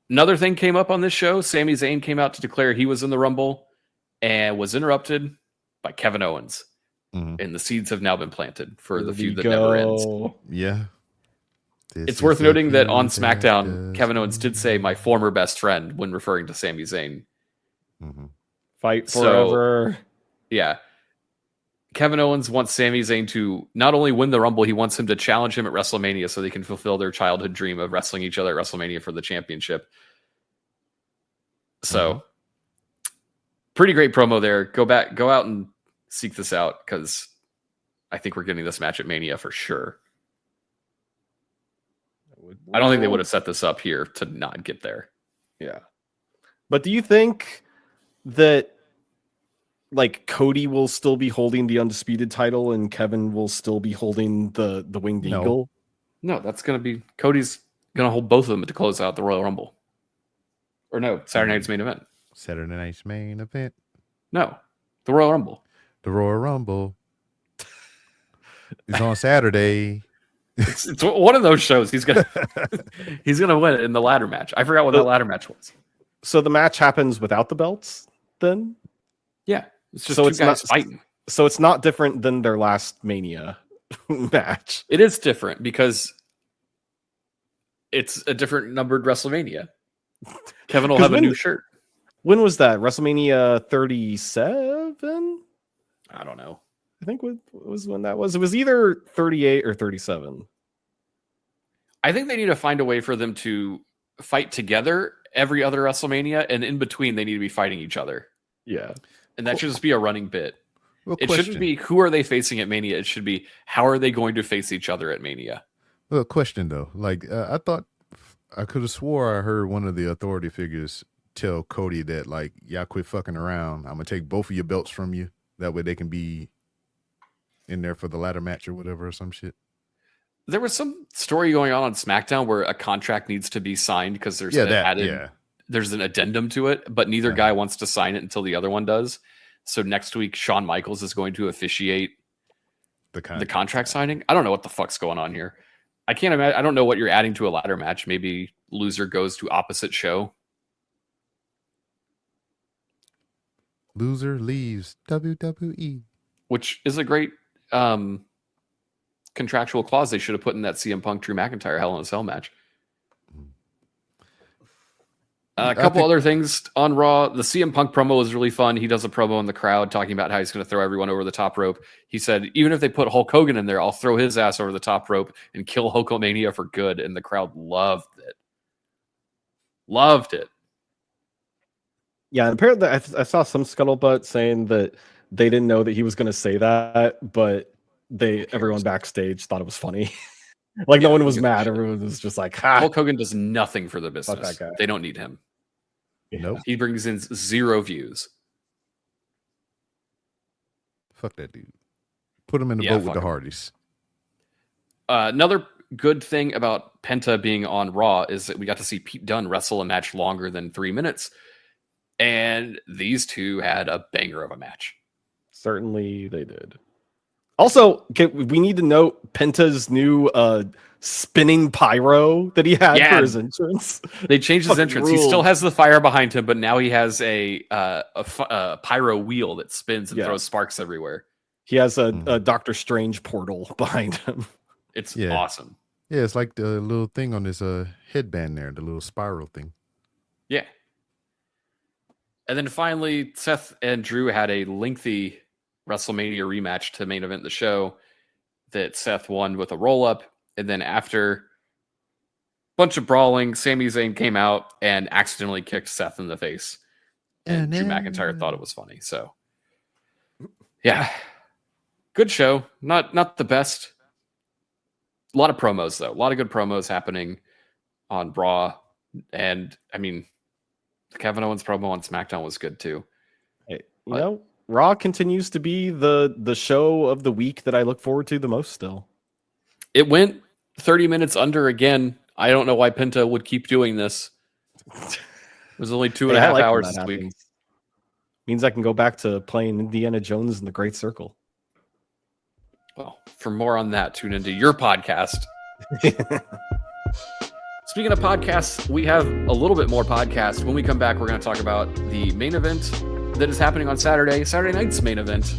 Another thing came up on this show. Sami Zayn came out to declare he was in the Rumble and was interrupted by Kevin Owens. Mm-hmm. And the seeds have now been planted for the feud that never ends. Yeah. It's worth noting that on SmackDown, Kevin Owens did say my former best friend when referring to Sami Zayn. Mm-hmm. Fight forever. So, yeah. Kevin Owens wants Sami Zayn to not only win the Rumble, he wants him to challenge him at WrestleMania so they can fulfill their childhood dream of wrestling each other at WrestleMania for the championship. So, pretty great promo there. Go out and seek this out because I think we're getting this match at Mania for sure. I don't think they would have set this up here to not get there. Yeah. But do you think that like Cody will still be holding the undisputed title and Kevin will still be holding the winged eagle? No, that's going to be Cody's going to hold both of them to close out the Royal Rumble. Or no, Saturday night's main event. Saturday night's main event. No, the Royal Rumble. The Royal Rumble is on Saturday. It's one of those shows. He's gonna win it in the ladder match. I forgot what that ladder match was. So the match happens without the belts, then? Yeah, it's just two guys fighting. So it's not different than their last Mania match. It is different because it's a different numbered WrestleMania. Kevin will have a new shirt. When was that? WrestleMania 37? I don't know. I think what was when that was. It was either 38 or 37. I think they need to find a way for them to fight together every other WrestleMania, and in between they need to be fighting each other. Yeah. And that should just be a running bit. It question. shouldn't be who are they facing at Mania. It should be how are they going to face each other at Mania. Well, question though. Like I thought I could have swore I heard one of the authority figures tell Cody that like, y'all quit fucking around. I'm gonna take both of your belts from you. That way they can be in there for the ladder match or whatever or some shit. There was some story going on SmackDown where a contract needs to be signed because there's there's an addendum to it, but neither guy wants to sign it until the other one does. So next week, Shawn Michaels is going to officiate the contract signing. I don't know what the fuck's going on here. I can't imagine. I don't know what you're adding to a ladder match. Maybe loser goes to opposite show. Loser leaves WWE, which is a great contractual clause they should have put in that CM Punk Drew McIntyre Hell in a Cell match. A couple other things on Raw. The CM Punk promo was really fun. He does a promo in the crowd talking about how he's going to throw everyone over the top rope. He said, even if they put Hulk Hogan in there, I'll throw his ass over the top rope and kill Hulkamania for good. And the crowd loved it. Loved it. Yeah, apparently I saw some scuttlebutt saying that they didn't know that he was going to say that, but everyone backstage thought it was funny. Like no one was mad. Everyone was just like, ha. Hulk Hogan does nothing for the business. That guy. They don't need him. Nope. He brings in 0 views. Fuck that dude. Put him in the boat with the Hardys. Another good thing about Penta being on Raw is that we got to see Pete Dunne wrestle a match longer than 3 minutes. And these two had a banger of a match. Certainly they did. Also, we need to note Penta's new spinning pyro that he had for his entrance. They changed his entrance. He still has the fire behind him, but now he has a pyro wheel that spins and throws sparks everywhere. He has a Doctor Strange portal behind him. It's awesome. Yeah, it's like the little thing on his headband there, the little spiral thing. Yeah. And then finally, Seth and Drew had a lengthy WrestleMania rematch to main event the show that Seth won with a roll-up. And then after a bunch of brawling, Sami Zayn came out and accidentally kicked Seth in the face. And Drew McIntyre thought it was funny. So, yeah. Good show. Not the best. A lot of promos, though. A lot of good promos happening on Raw. And, I mean, Kevin Owens promo on SmackDown was good, too. Hey, you know, Raw continues to be the show of the week that I look forward to the most still. It went 30 minutes under again. I don't know why Penta would keep doing this. It was only 2.5 hours this week. Means I can go back to playing Indiana Jones in the Great Circle. Well, for more on that, tune into your podcast. Speaking of podcasts, we have a little bit more podcast. When we come back, we're going to talk about the main event that is happening on Saturday night's main event.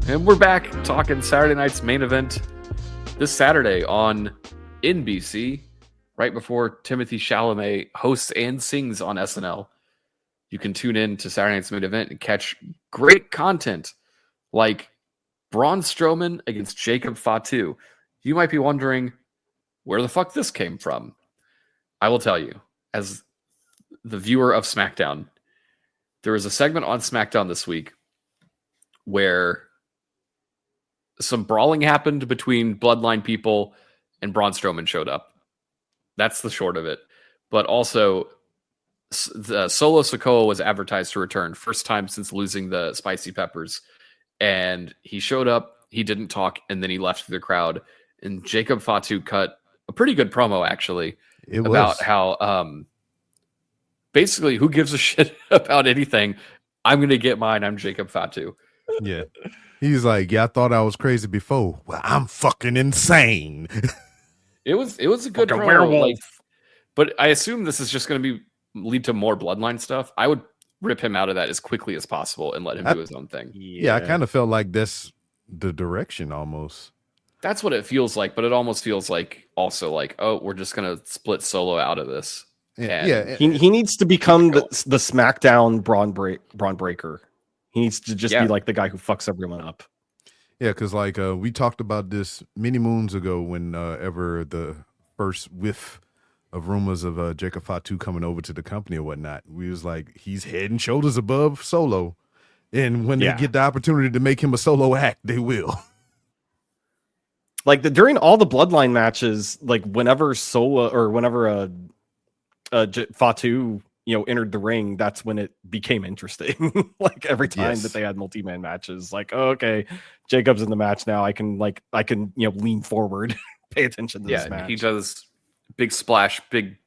And we're back talking Saturday night's main event this Saturday on NBC, right before Timothée Chalamet hosts and sings on SNL. You can tune in to Saturday night's main event and catch great content like Braun Strowman against Jacob Fatu. You might be wondering where the fuck this came from. I will tell you, as the viewer of SmackDown, there was a segment on SmackDown this week where some brawling happened between Bloodline people and Braun Strowman showed up. That's the short of it. But also, the Solo Sikoa was advertised to return, first time since losing the spicy peppers. And he showed up, he didn't talk, and then he left the crowd. And Jacob Fatu cut a pretty good promo, actually, about how basically, who gives a shit about anything? I'm going to get mine. I'm Jacob Fatu. Yeah. He's like, yeah, I thought I was crazy before. Well, I'm fucking insane. It was a good like promo. A werewolf. But I assume this is just going to lead to more Bloodline stuff. I would rip him out of that as quickly as possible and let him do his own thing. Yeah, I kind of felt like that's the direction almost. That's what it feels like, but it almost feels like also like, oh, we're just going to split Solo out of this. Yeah. He needs to become the SmackDown Braun Breaker. He needs to just be like the guy who fucks everyone up. Yeah, because like we talked about this many moons ago whenever the first whiff of rumors of Jacob Fatu coming over to the company or whatnot. We was like, he's head and shoulders above Solo. And when they get the opportunity to make him a solo act, they will. Like during all the Bloodline matches, like whenever Solo or whenever Fatu entered the ring, that's when it became interesting. Like every time that they had multi-man matches, like, oh, okay, Jacob's in the match now. I can lean forward, pay attention to this match. He does big splash, big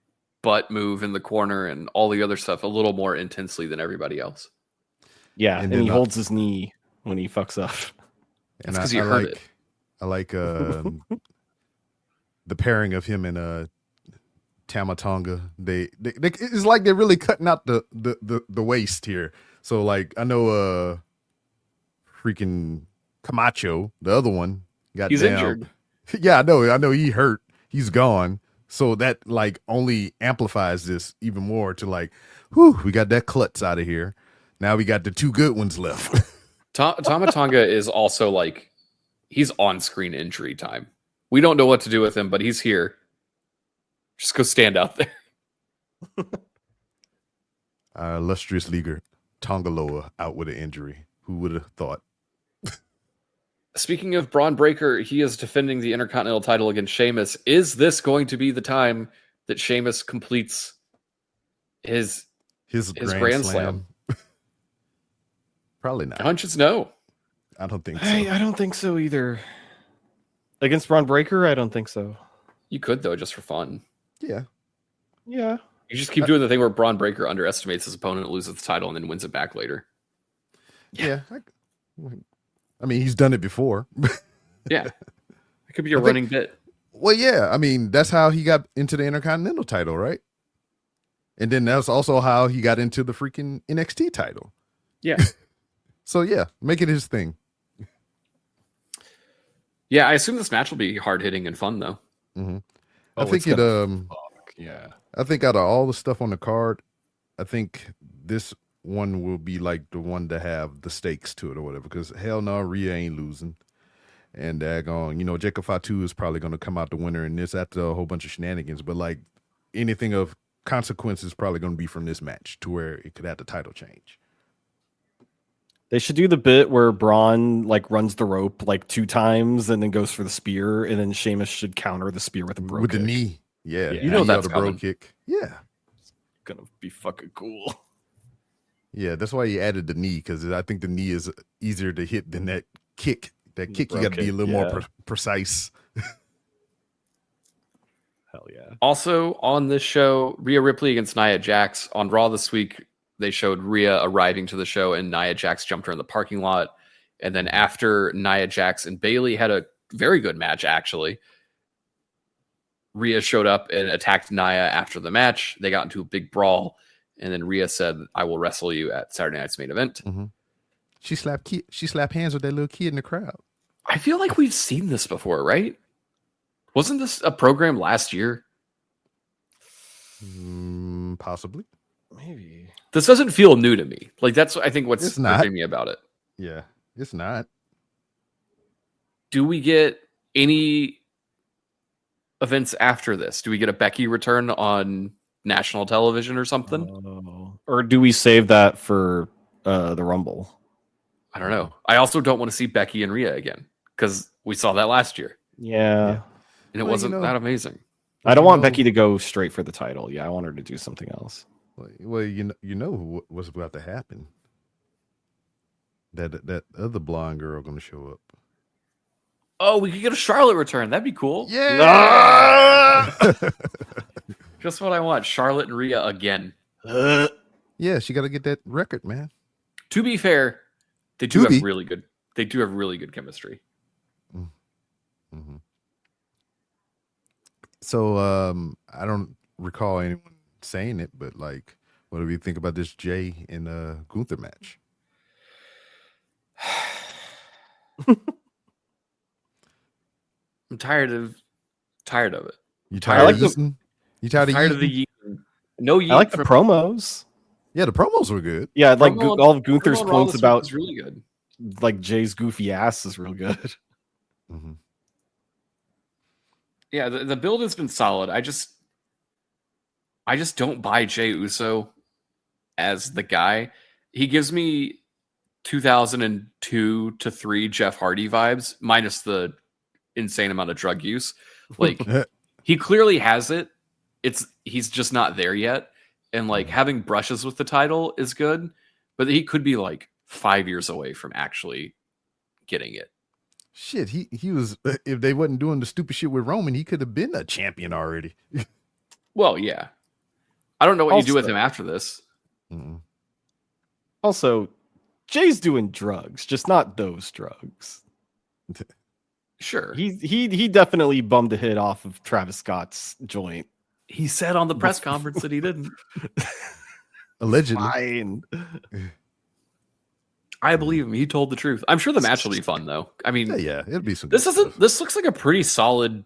butt move in the corner and all the other stuff a little more intensely than everybody else. Yeah, and he holds his knee when he fucks up. And because you heard it. I like the pairing of him and Tama Tonga. They it's like they're really cutting out the waist here. So like I know freaking Camacho, the other one, he's injured. Yeah, I know he hurt. He's gone. So that like only amplifies this even more to like, whew, we got that klutz out of here. Now we got the two good ones left. Tama Tonga is also like, he's on screen injury time. We don't know what to do with him, but he's here. Just go stand out there. Our illustrious leaguer, Tongaloa, out with an injury. Who would have thought? Speaking of Braun Breaker, he is defending the Intercontinental title against Sheamus. Is this going to be the time that Sheamus completes his Grand Slam? Probably not. Hunch is no. I don't think so. I don't think so either. Against Braun Breaker, I don't think so. You could, though, just for fun. Yeah. Yeah. You just keep doing the thing where Braun Breaker underestimates his opponent, loses the title, and then wins it back later. Yeah. I mean, he's done it before. Yeah. It could be a running bit. Well, yeah. I mean, that's how he got into the Intercontinental title, right? And then that's also how he got into the freaking NXT title. Yeah. So, yeah, make it his thing. Yeah, I assume this match will be hard-hitting and fun, though. Mm-hmm. Oh, I think yeah. I think out of all the stuff on the card, I think this one will be like the one to have the stakes to it or whatever. Because hell no, Rhea ain't losing. And Jacob Fatu is probably going to come out the winner in this after a whole bunch of shenanigans. But like anything of consequence is probably going to be from this match to where it could have the title change. They should do the bit where Braun like runs the rope like 2 times and then goes for the spear, and then Sheamus should counter the spear with a bro with kick. the knee. Yeah, You know that's the bro coming. kick. Yeah, It's gonna be fucking cool. yeah. That's why he added the knee, because I think the knee is easier to hit than that kick. That kick, you Bro got to be a kick, little yeah. more precise. Hell yeah. Also on this show, Rhea Ripley against Nia Jax. On Raw this week, they showed Rhea arriving to the show and Nia Jax jumped her in the parking lot. And then after Nia Jax and Bayley had a very good match, actually, Rhea showed up and attacked Nia after the match. They got into a big brawl. And then Rhea said, "I will wrestle you at Saturday night's main event." Mm-hmm. She slapped hands with that little kid in the crowd. I feel like we've seen this before, right? Wasn't this a program last year? Possibly. Maybe. This doesn't feel new to me. Like, that's, I think, what's It's not. tripping me about it. Yeah, it's not. Do we get any events after this? Do we get a Becky return on national television or something? Or do we save that for the Rumble? I don't know. I also don't want to see Becky and Rhea again because we saw that last year Yeah. and it Well, wasn't that amazing. I don't want Becky to go straight for the title. Yeah, I want her to do something else. Well, you know what's about to happen. That other blonde girl going to show up. Oh, we could get a Charlotte return. That'd be cool. Yeah. Just what I want. Charlotte and Rhea again. Yeah, she got to get that record, man. To be fair, they do have really good. They do have really good chemistry. Mm-hmm. So I don't recall anyone saying it, but like, what do we think about this Jay and Gunther match? I'm tired of it. You tired like of the- yeeting? You tired of Tired of yeeting? the yeet. No yeet. I like the from- promos. Yeah, the promos were good. Yeah, like Promo- all of Gunther's promo on Raw quotes this week about was really good. like Jay's goofy ass is real good. Mm-hmm. Yeah, the build has been solid. I just don't buy Jey Uso as the guy. He gives me 2002 to 3 Jeff Hardy vibes, minus the insane amount of drug use. Like, he clearly has it. He's just not there yet. And like having brushes with the title is good, but he could be like 5 years away from actually getting it. Shit, he was. If they wasn't doing the stupid shit with Roman, he could have been a champion already. Well, yeah. I don't know what you do with Also- him after this. Mm-mm. Also, Jay's doing drugs, just not those drugs. Sure. He definitely bummed a hit off of Travis Scott's joint. He said on the press conference that he didn't. Allegedly. Fine. I believe him. He told the truth. I'm sure the match will be fun, though. I mean, Yeah, it'll be some. this good isn't. stuff. This looks like a pretty solid.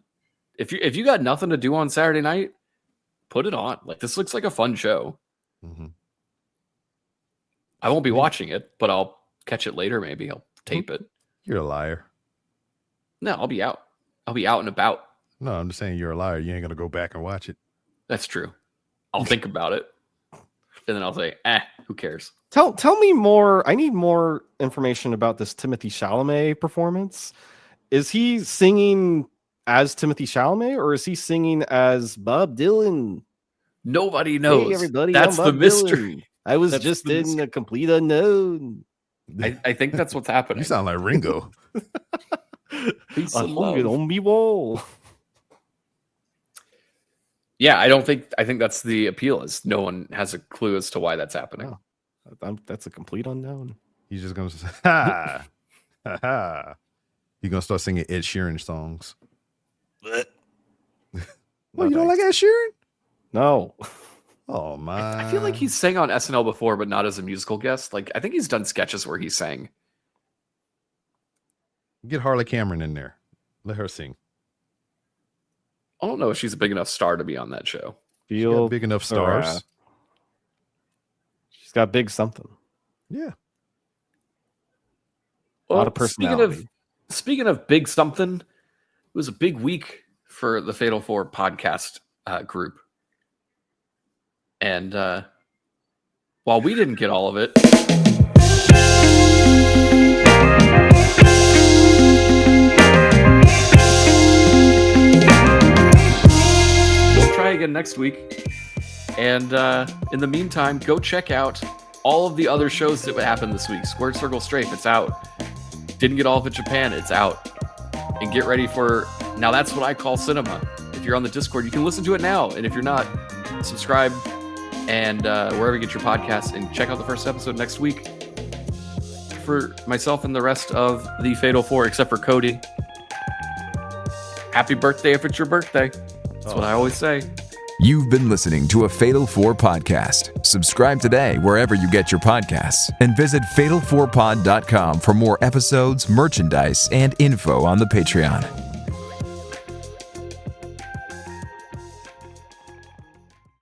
If you got nothing to do on Saturday night, put it on. Like, this looks like a fun show. Mhm. I won't be watching it, but I'll catch it later. Maybe I'll tape it. You're a liar. No, I'll be out. I'll be out and about. No, I'm just saying you're a liar. You ain't gonna go back and watch it. That's true. I'll think about it, and then I'll say, who cares? Tell me more. I need more information about this Timothée Chalamet performance. Is he singing as Timothée Chalamet, or is he singing as Bob Dylan? Nobody knows. Hey, everybody, that's the mystery. Dylan. I was just in a complete unknown. I think that's what's happening. You sound like Ringo. Peace I and hung it love. on me wall. Yeah, I think that's the appeal. Is no one has a clue as to why that's happening. Oh, that's a complete unknown. He's just gonna say, ha, ha, ha. He's gonna start singing Ed Sheeran songs. Well, you don't like Ed Sheeran? No. Oh my! I feel like he's sang on SNL before, but not as a musical guest. Like I think he's done sketches where he sang. Get Harley Cameron in there. Let her sing. I don't know if she's a big enough star to be on that show. She got big enough stars. She's got big something. Yeah. A lot of personality. Speaking of big something, it was a big week for the Fatal 4 podcast group. And while we didn't get all of it, we'll try again next week. And in the meantime, go check out all of the other shows that would happen this week. Squared Circle Strafe, it's out. Didn't get all of it Japan, it's out. And get ready for Now That's What I Call Cinema. If you're on the Discord, you can listen to it now. And if you're not, subscribe and wherever you get your podcasts, and check out the first episode next week. For myself and the rest of the Fatal 4, except for Cody, happy birthday if it's your birthday. That's what I always say. You've been listening to a Fatal 4 podcast. Subscribe today wherever you get your podcasts, and visit fatal4pod.com for more episodes, merchandise, and info on the Patreon.